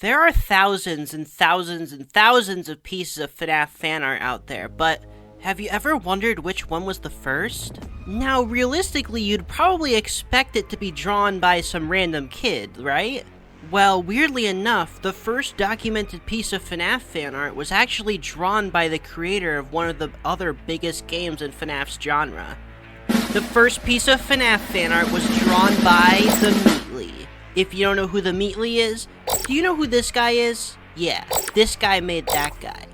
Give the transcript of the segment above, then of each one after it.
There are thousands and thousands and thousands of pieces of FNAF fan art out there, but have you ever wondered which one was the first? Now, realistically, you'd probably expect it to be drawn by some random kid, right? Well, weirdly enough, the first documented piece of FNAF fan art was actually drawn by the creator of one of the other biggest games in FNAF's genre. The first piece of FNAF fan art was drawn by TheMeatly. If you don't know who TheMeatly is, do you know who this guy is? Yeah, this guy made that guy.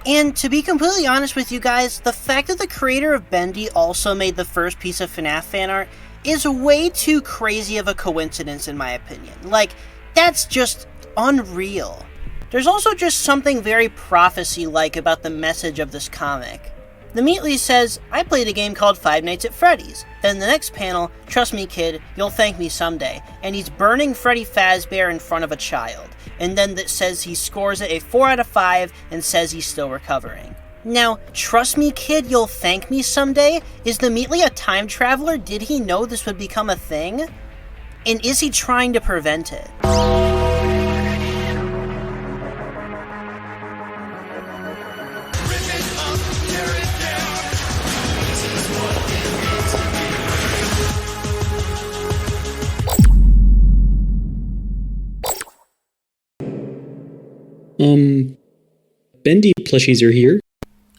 And to be completely honest with you guys, the fact that the creator of Bendy also made the first piece of FNAF fan art is way too crazy of a coincidence in my opinion. Like, that's just unreal. There's also just something very prophecy-like about the message of this comic. TheMeatly says, I played a game called Five Nights at Freddy's. Then the next panel, trust me kid, you'll thank me someday. And he's burning Freddy Fazbear in front of a child. And then that says he scores it a 4 out of 5 and says he's still recovering. Now, trust me kid, you'll thank me someday? Is TheMeatly a time traveler? Did he know this would become a thing? And is he trying to prevent it? Bendy plushies are here.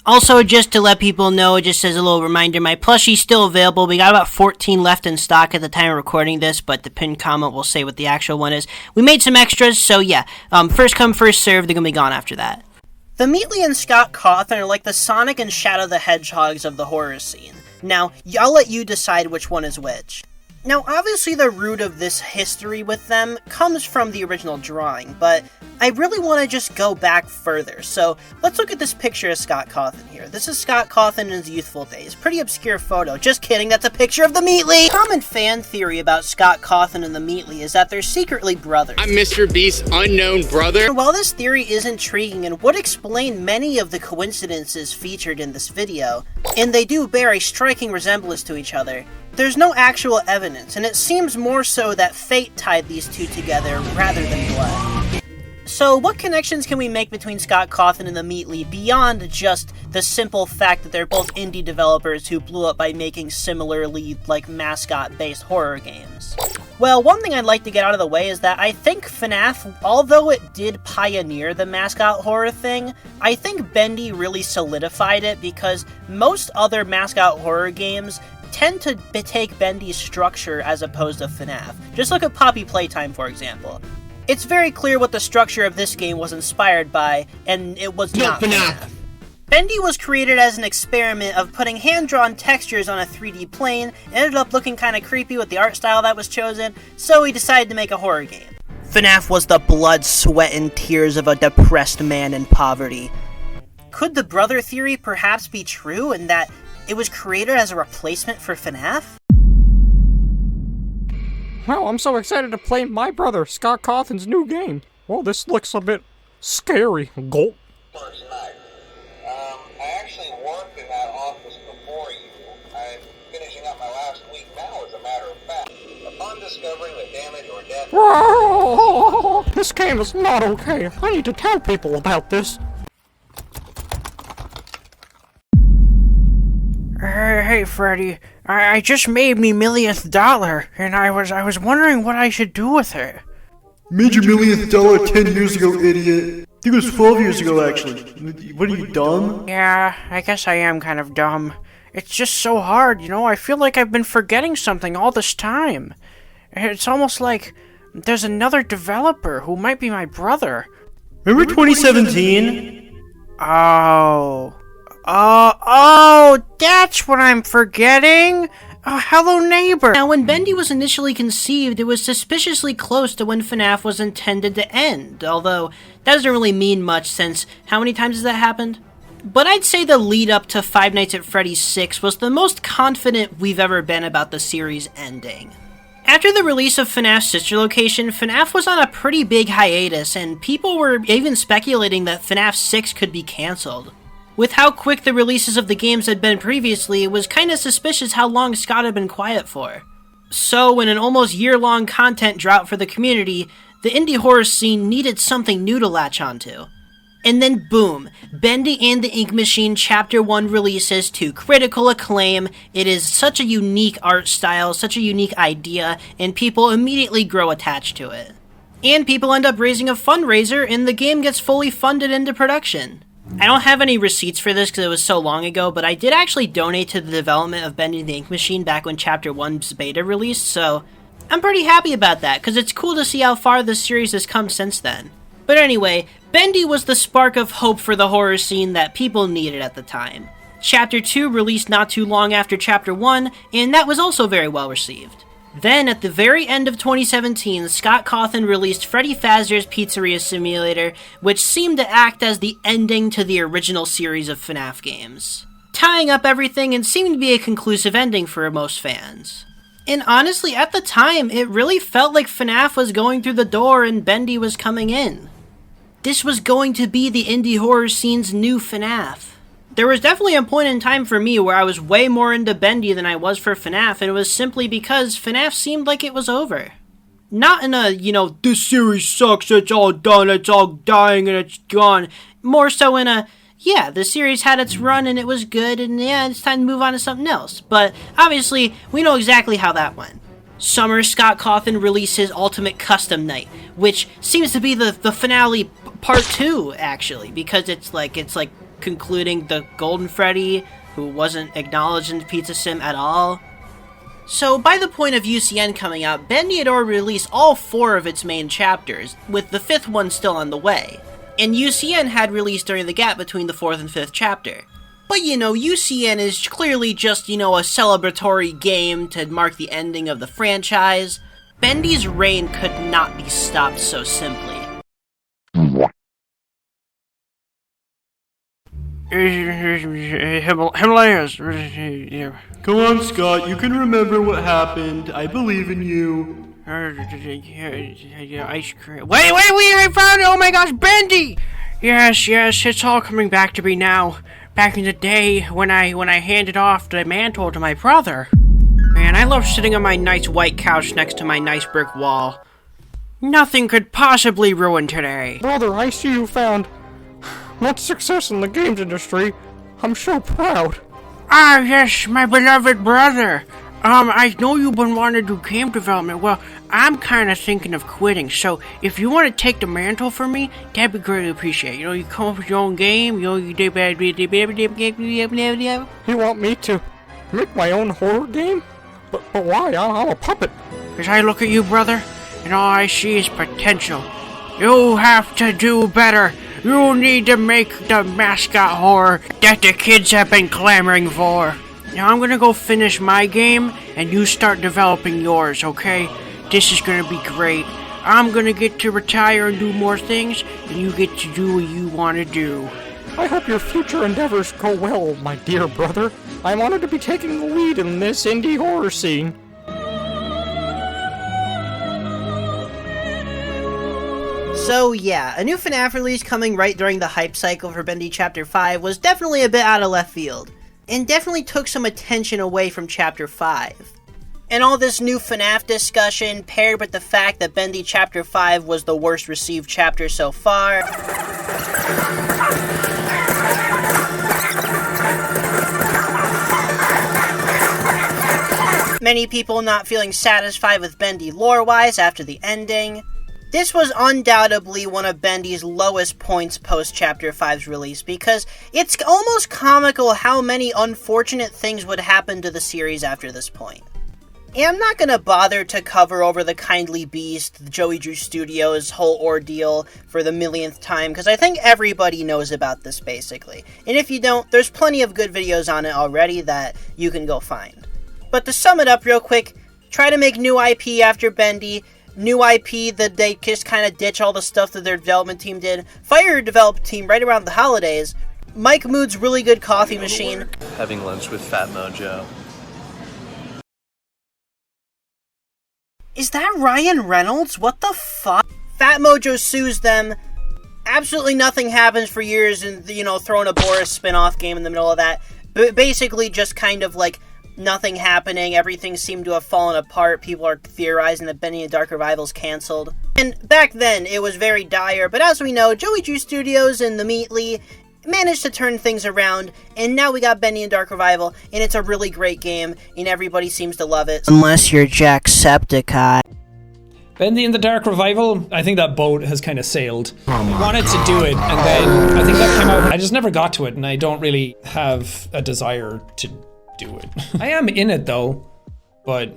Also, just to let people know, just as a little reminder, my plushie's still available. We got about 14 left in stock at the time of recording this, but the pinned comment will say what the actual one is. We made some extras, so yeah, first come, first served, they're gonna be gone after that. TheMeatly and Scott Cawthon are like the Sonic and Shadow the Hedgehogs of the horror scene. Now, I'll let you decide which one is which. Now, obviously the root of this history with them comes from the original drawing, but I really want to just go back further, so let's look at this picture of Scott Cawthon here. This is Scott Cawthon in his youthful days. Pretty obscure photo. Just kidding, that's a picture of TheMeatly! Common fan theory about Scott Cawthon and TheMeatly is that they're secretly brothers. I'm Mr. Beast's unknown brother. While this theory is intriguing and would explain many of the coincidences featured in this video, and they do bear a striking resemblance to each other, there's no actual evidence, and it seems more so that fate tied these two together rather than blood. So what connections can we make between Scott Cawthon and TheMeatly beyond just the simple fact that they're both indie developers who blew up by making similarly, mascot-based horror games? Well, one thing I'd like to get out of the way is that I think FNAF, although it did pioneer the mascot horror thing, I think Bendy really solidified it because most other mascot horror games tend to take Bendy's structure as opposed to FNAF. Just look at Poppy Playtime, for example. It's very clear what the structure of this game was inspired by, and it was not FNAF. Bendy was created as an experiment of putting hand-drawn textures on a 3D plane, ended up looking kinda creepy with the art style that was chosen, so he decided to make a horror game. FNAF was the blood, sweat, and tears of a depressed man in poverty. Could the brother theory perhaps be true in that it was created as a replacement for FNAF? Well, I'm so excited to play my brother, Scott Cawthon's new game. Well, this looks a bit scary. Gulp. I actually worked in that office before you. I'm finishing up my last week now, as a matter of fact. Upon discovering the damage or death... Whoa! This game is not okay. I need to tell people about this. Hey, Freddy. I just made me millionth dollar, and I was wondering what I should do with it. Made your millionth dollar 10 years ago, idiot. I think it was 12 years ago, actually. What, are you dumb? Yeah, I guess I am kind of dumb. It's just so hard, you know? I feel like I've been forgetting something all this time. It's almost like there's another developer who might be my brother. Remember 2017? Oh, that's what I'm forgetting! Hello, neighbor! Now, when Bendy was initially conceived, it was suspiciously close to when FNAF was intended to end, although that doesn't really mean much since how many times has that happened? But I'd say the lead up to Five Nights at Freddy's 6 was the most confident we've ever been about the series ending. After the release of FNAF's sister location, FNAF was on a pretty big hiatus, and people were even speculating that FNAF 6 could be cancelled. With how quick the releases of the games had been previously, it was kinda suspicious how long Scott had been quiet for. So, when an almost year-long content drought for the community, the indie horror scene needed something new to latch onto. And then boom, Bendy and the Ink Machine Chapter 1 releases to critical acclaim. It is such a unique art style, such a unique idea, and people immediately grow attached to it. And people end up raising a fundraiser, and the game gets fully funded into production. I don't have any receipts for this because it was so long ago, but I did actually donate to the development of Bendy and the Ink Machine back when Chapter 1's beta released, so I'm pretty happy about that, because it's cool to see how far this series has come since then. But anyway, Bendy was the spark of hope for the horror scene that people needed at the time. Chapter 2 released not too long after Chapter 1, and that was also very well received. Then, at the very end of 2017, Scott Cawthon released Freddy Fazbear's Pizzeria Simulator, which seemed to act as the ending to the original series of FNAF games, tying up everything and seemed to be a conclusive ending for most fans. And honestly, at the time, it really felt like FNAF was going through the door and Bendy was coming in. This was going to be the indie horror scene's new FNAF. There was definitely a point in time for me where I was way more into Bendy than I was for FNAF, and it was simply because FNAF seemed like it was over. Not in a, this series sucks, it's all done, it's all dying, and it's gone. More so in a, yeah, the series had its run and it was good, and yeah, it's time to move on to something else. But obviously, we know exactly how that went. Summer, Scott Cawthon released his Ultimate Custom Night, which seems to be the finale part 2, actually, because it's like concluding the Golden Freddy, who wasn't acknowledged in the Pizza Sim at all. So, by the point of UCN coming out, Bendy had already released all 4 of its main chapters, with the 5th one still on the way. And UCN had released during the gap between the 4th and 5th chapter. But UCN is clearly just, a celebratory game to mark the ending of the franchise. Bendy's reign could not be stopped so simply. Himalayas. Come on, Scott, you can remember what happened. I believe in you. Ice cream. Wait, I found it! Oh my gosh, Bendy! Yes, it's all coming back to me now. Back in the day when I handed off the mantle to my brother. Man, I love sitting on my nice white couch next to my nice brick wall. Nothing could possibly ruin today. Brother, I see you found much success in the games industry. I'm so proud. Ah, yes, my beloved brother. I know you've been wanting to do game development. Well, I'm kind of thinking of quitting, so if you want to take the mantle from me, that'd be greatly appreciated. You come up with your own game, You want me to make my own horror game? But why? I'm a puppet. As I look at you, brother, and all I see is potential. You have to do better. You need to make the Mascot Horror that the kids have been clamoring for. Now I'm gonna go finish my game, and you start developing yours, okay? This is gonna be great. I'm gonna get to retire and do more things, and you get to do what you want to do. I hope your future endeavors go well, my dear brother. I'm honored to be taking the lead in this indie horror scene. So yeah, a new FNAF release coming right during the hype cycle for Bendy Chapter 5 was definitely a bit out of left field, and definitely took some attention away from Chapter 5. And all this new FNAF discussion, paired with the fact that Bendy Chapter 5 was the worst received chapter so far, many people not feeling satisfied with Bendy lore-wise after the ending, this was undoubtedly one of Bendy's lowest points post Chapter 5's release, because it's almost comical how many unfortunate things would happen to the series after this point. And I'm not gonna bother to cover over the Kindly Beast, Joey Drew Studios' whole ordeal for the millionth time, because I think everybody knows about this basically. And if you don't, there's plenty of good videos on it already that you can go find. But to sum it up real quick, try to make new IP after Bendy, new IP that they just kind of ditch all the stuff that their development team did, fire your development team right around the holidays, Mike Mood's really good coffee machine. Having lunch with Fat Mojo. Is that Ryan Reynolds? What the fuck? Fat Mojo sues them. Absolutely nothing happens for years, and throwing a Boris spin-off game in the middle of that. Basically just kind of like nothing happening, everything seemed to have fallen apart, people are theorizing that Bendy and Dark Revival's cancelled. And back then, it was very dire, but as we know, Joey Drew Studios and TheMeatly managed to turn things around, and now we got Bendy and Dark Revival, and it's a really great game, and everybody seems to love it. Unless you're Jacksepticeye. Bendy and the Dark Revival, I think that boat has kind of sailed. I wanted to do it, and then I think that came out, I just never got to it, and I don't really have a desire to do it. I am in it though, but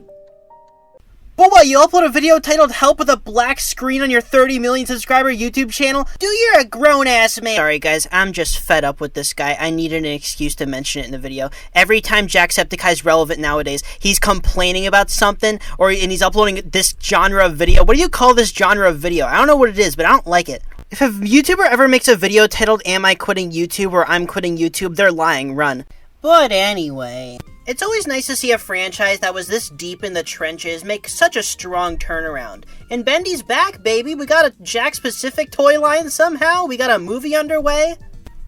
what, you upload a video titled Help with a Black Screen on your 30 million subscriber YouTube channel? Dude, you're a grown-ass man. Sorry guys, I'm just fed up with this guy. I needed an excuse to mention it in the video. Every time Jacksepticeye's relevant nowadays, he's complaining about something, and he's uploading this genre of video. What do you call this genre of video? I don't know what it is, but I don't like it. If a YouTuber ever makes a video titled Am I Quitting YouTube or I'm Quitting YouTube, they're lying, run. But anyway, it's always nice to see a franchise that was this deep in the trenches make such a strong turnaround. And Bendy's back, baby. We got a Jack-specific toy line somehow. We got a movie underway.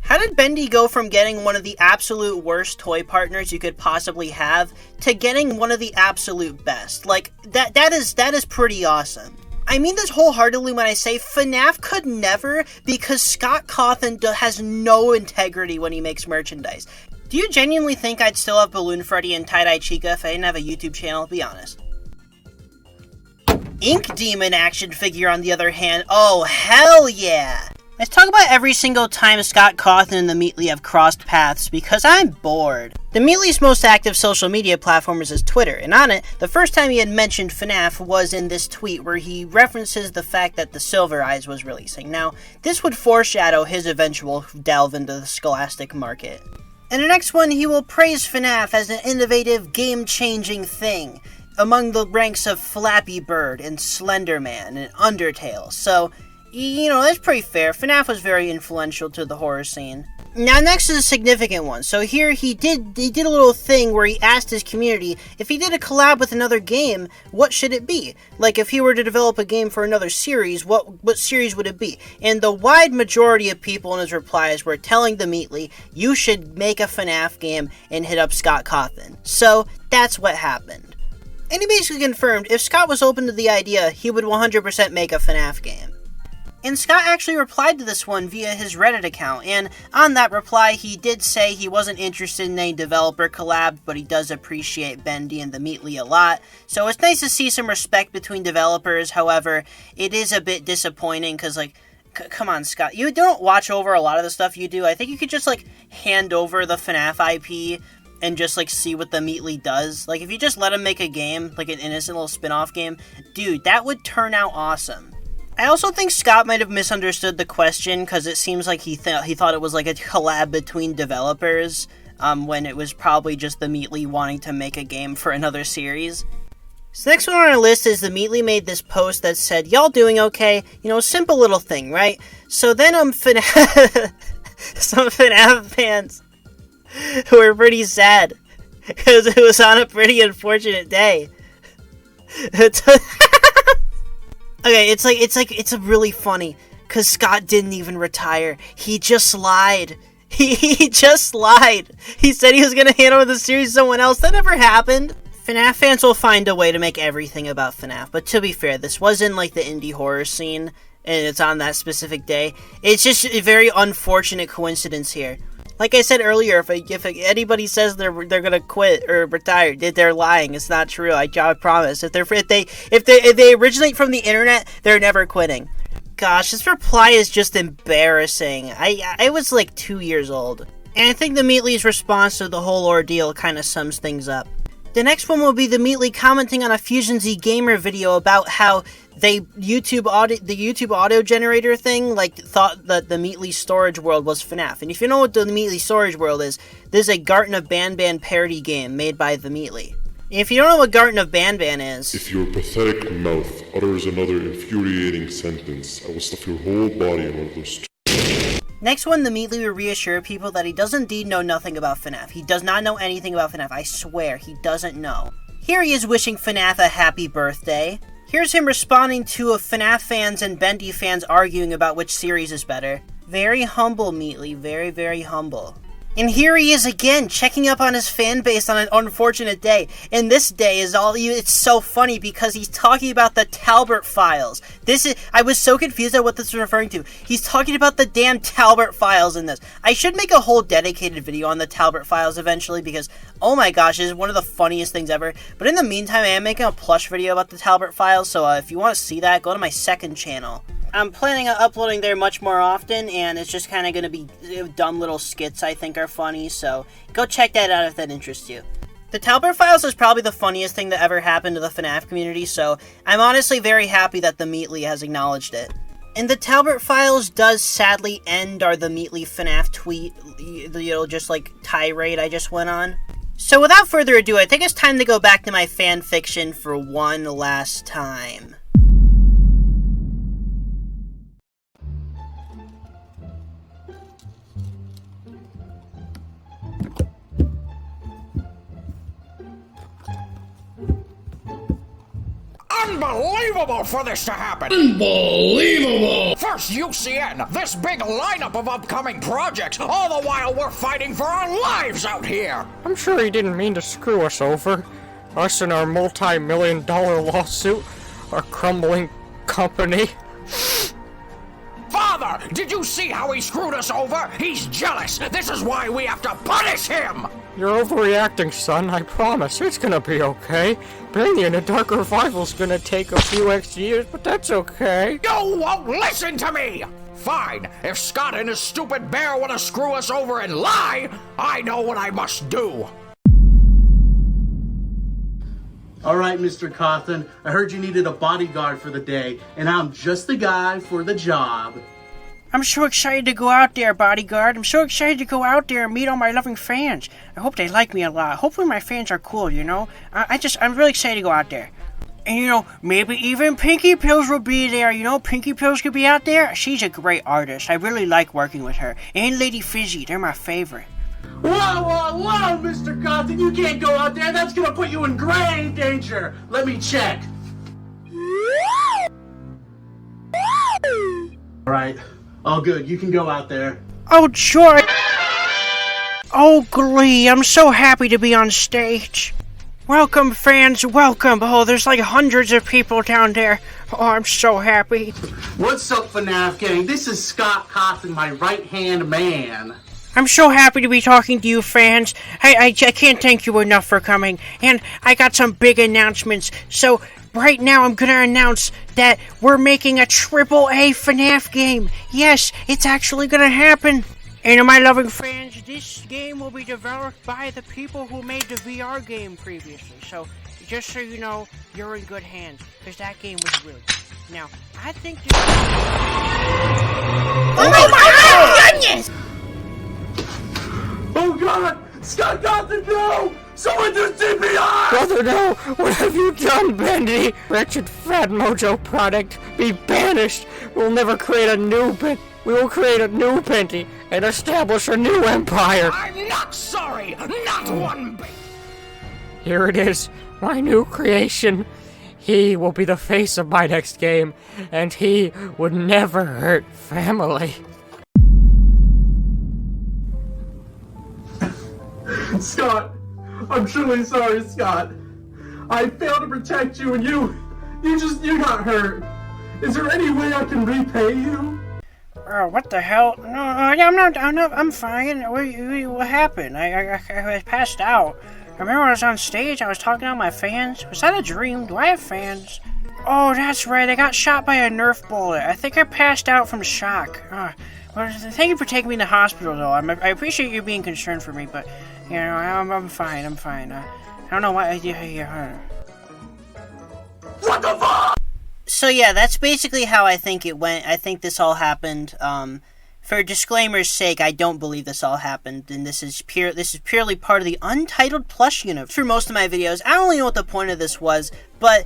How did Bendy go from getting one of the absolute worst toy partners you could possibly have to getting one of the absolute best? Like, that is pretty awesome. I mean this wholeheartedly when I say FNAF could never, because Scott Cawthon has no integrity when he makes merchandise. Do you genuinely think I'd still have Balloon Freddy and Tie-Dye Chica if I didn't have a YouTube channel? Be honest. Ink Demon action figure, on the other hand, oh hell yeah! Let's talk about every single time Scott Cawthon and TheMeatly have crossed paths, because I'm bored. TheMeatly's most active social media platform is his Twitter, and on it, the first time he had mentioned FNAF was in this tweet where he references the fact that the Silver Eyes was releasing. Now, this would foreshadow his eventual delve into the Scholastic market. In the next one, he will praise FNAF as an innovative, game-changing thing among the ranks of Flappy Bird and Slender Man and Undertale. So, you know, that's pretty fair. FNAF was very influential to the horror scene. Now, next is a significant one. So here he did a little thing where he asked his community if he did a collab with another game, what should it be? Like, if he were to develop a game for another series, what series would it be? And the wide majority of people in his replies were telling TheMeatly, you should make a FNAF game and hit up Scott Cawthon. So, that's what happened. And he basically confirmed if Scott was open to the idea, he would 100% make a FNAF game. And Scott actually replied to this one via his Reddit account, and on that reply, he did say he wasn't interested in a developer collab, but he does appreciate Bendy and TheMeatly a lot, so it's nice to see some respect between developers. However, it is a bit disappointing, because, like, come on, Scott, you don't watch over a lot of the stuff you do. I think you could just, like, hand over the FNAF IP and just, like, see what TheMeatly does. Like, if you just let him make a game, like an innocent little spin-off game, dude, that would turn out awesome. I also think Scott might have misunderstood the question, because it seems like he thought it was like a collab between developers, when it was probably just TheMeatly wanting to make a game for another series. So next one on our list is TheMeatly made this post that said, y'all doing okay? You know, simple little thing, right? So then some FNAF fans who were pretty sad, because it was on a pretty unfortunate day. Okay, it's really funny, because Scott didn't even retire. He just lied. He just lied. He said he was going to hand over the series to someone else. That never happened. FNAF fans will find a way to make everything about FNAF, but to be fair, this wasn't like the indie horror scene, and it's on that specific day. It's just a very unfortunate coincidence here. Like I said earlier, if anybody says they're gonna quit or retire, they're lying. It's not true. I promise. If they originate from the internet, they're never quitting. Gosh, this reply is just embarrassing. I was like 2 years old, and I think TheMeatly's response to the whole ordeal kind of sums things up. The next one will be TheMeatly commenting on a Fusion Z Gamer video about how the YouTube audio generator thing, like, thought that the TheMeatly Storage World was FNAF. And if you know what the TheMeatly Storage World is, this is a Garten of Banban parody game made by TheMeatly. If you don't know what Garten of Banban is... If your pathetic mouth utters another infuriating sentence, I will stuff your whole body in one of those... Next one, TheMeatly will reassure people that he does indeed know nothing about FNAF. He does not know anything about FNAF. I swear, he doesn't know. Here he is wishing FNAF a happy birthday. Here's him responding to FNAF fans and Bendy fans arguing about which series is better. Very humble, Meatly. Very, very humble. And here he is again, checking up on his fan base on an unfortunate day. And this day is it's so funny because he's talking about the Talbot files. I was so confused at what this was referring to. He's talking about the damn Talbot files in this. I should make a whole dedicated video on the Talbot files eventually because, oh my gosh, it is one of the funniest things ever. But in the meantime, I am making a plush video about the Talbot files, so if you want to see that, go to my second channel. I'm planning on uploading there much more often, and it's just kind of going to be dumb little skits I think are funny, so go check that out if that interests you. The Talbot Files is probably the funniest thing that ever happened to the FNAF community, so I'm honestly very happy that TheMeatly has acknowledged it. And the Talbot Files does sadly end our TheMeatly FNAF tweet, just like tirade I just went on. So without further ado, I think it's time to go back to my fan fiction for one last time. Unbelievable for this to happen! Unbelievable! First UCN, this big lineup of upcoming projects, all the while we're fighting for our lives out here! I'm sure he didn't mean to screw us over. Us and our multi-million-dollar lawsuit, our crumbling company. Father, did you see how he screwed us over? He's jealous! This is why we have to punish him! You're overreacting, son, I promise. It's gonna be okay. Bendy in a Dark Revival's gonna take a few extra years, but that's okay. You won't listen to me! Fine, if Scott and his stupid bear want to screw us over and lie, I know what I must do. Alright, Mr. Cawthon, I heard you needed a bodyguard for the day, and I'm just the guy for the job. I'm so excited to go out there, bodyguard. I'm so excited to go out there and meet all my loving fans. I hope they like me a lot. Hopefully my fans are cool, you know? I'm really excited to go out there. And, you know, maybe even Pinky Pills will be there, you know? Pinky Pills could be out there. She's a great artist. I really like working with her. And Lady Fizzy, they're my favorite. Whoa, Mr. Cawthon, you can't go out there. That's gonna put you in grave danger. Let me check. Alright, all good. You can go out there. Oh, joy! Oh, glee, I'm so happy to be on stage. Welcome, fans, welcome. Oh, there's like hundreds of people down there. Oh, I'm so happy. What's up, FNAF gang? This is Scott Cawthon, my right-hand man. I'm so happy to be talking to you, fans. I can't thank you enough for coming. And I got some big announcements. So, right now I'm gonna announce that we're making a AAA FNAF game. Yes, it's actually gonna happen. And to my loving fans, this game will be developed by the people who made the VR game previously. So, just so you know, you're in good hands. Because that game was really good. Now, I think this... Oh my goodness! Oh God! Scott Cawthon, no! Someone do CPR! Brother, no! What have you done, Bendy? Wretched Fat Mojo product, be banished! We'll never create a new We will create a new Bendy and establish a new empire! I'm not sorry! Not one bit! Here it is, my new creation. He will be the face of my next game, and he would never hurt family. Scott, I'm truly sorry, Scott. I failed to protect you and you got hurt. Is there any way I can repay you? Oh, what the hell? No, I'm fine. What happened? I passed out. I remember I was on stage, I was talking to my fans. Was that a dream? Do I have fans? Oh, that's right, I got shot by a Nerf bullet. I think I passed out from shock. Well, thank you for taking me to the hospital, though. I appreciate you being concerned for me, but, you know, I'm fine. I don't know why. What the fuck? So yeah, that's basically how I think it went. I think this all happened. For disclaimer's sake, I don't believe this all happened, and this is purely part of the Untitled Plush universe. For most of my videos, I don't really know what the point of this was, but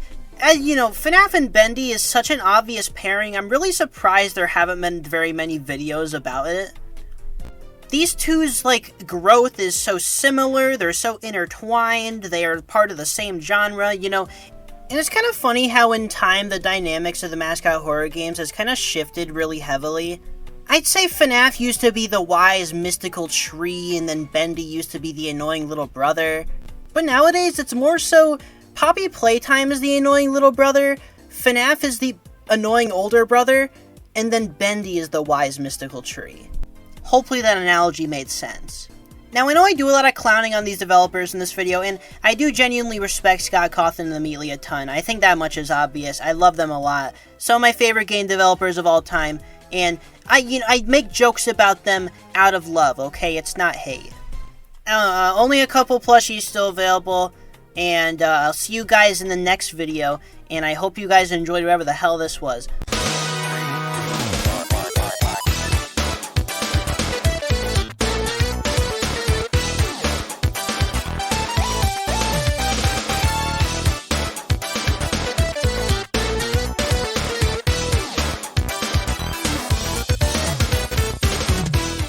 you know, FNAF and Bendy is such an obvious pairing. I'm really surprised there haven't been very many videos about it. These two's, like, growth is so similar, they're so intertwined, they are part of the same genre, you know. And it's kind of funny how in time the dynamics of the Mascot Horror games has kind of shifted really heavily. I'd say FNAF used to be the wise mystical tree, and then Bendy used to be the annoying little brother. But nowadays, it's more so Poppy Playtime is the annoying little brother, FNAF is the annoying older brother, and then Bendy is the wise mystical tree. Hopefully that analogy made sense. Now, I know I do a lot of clowning on these developers in this video, and I do genuinely respect Scott Cawthon and TheMeatly a ton. I think that much is obvious. I love them a lot. Some of my favorite game developers of all time, and I make jokes about them out of love, okay? It's not hate. Only a couple plushies still available, and I'll see you guys in the next video, and I hope you guys enjoyed whatever the hell this was.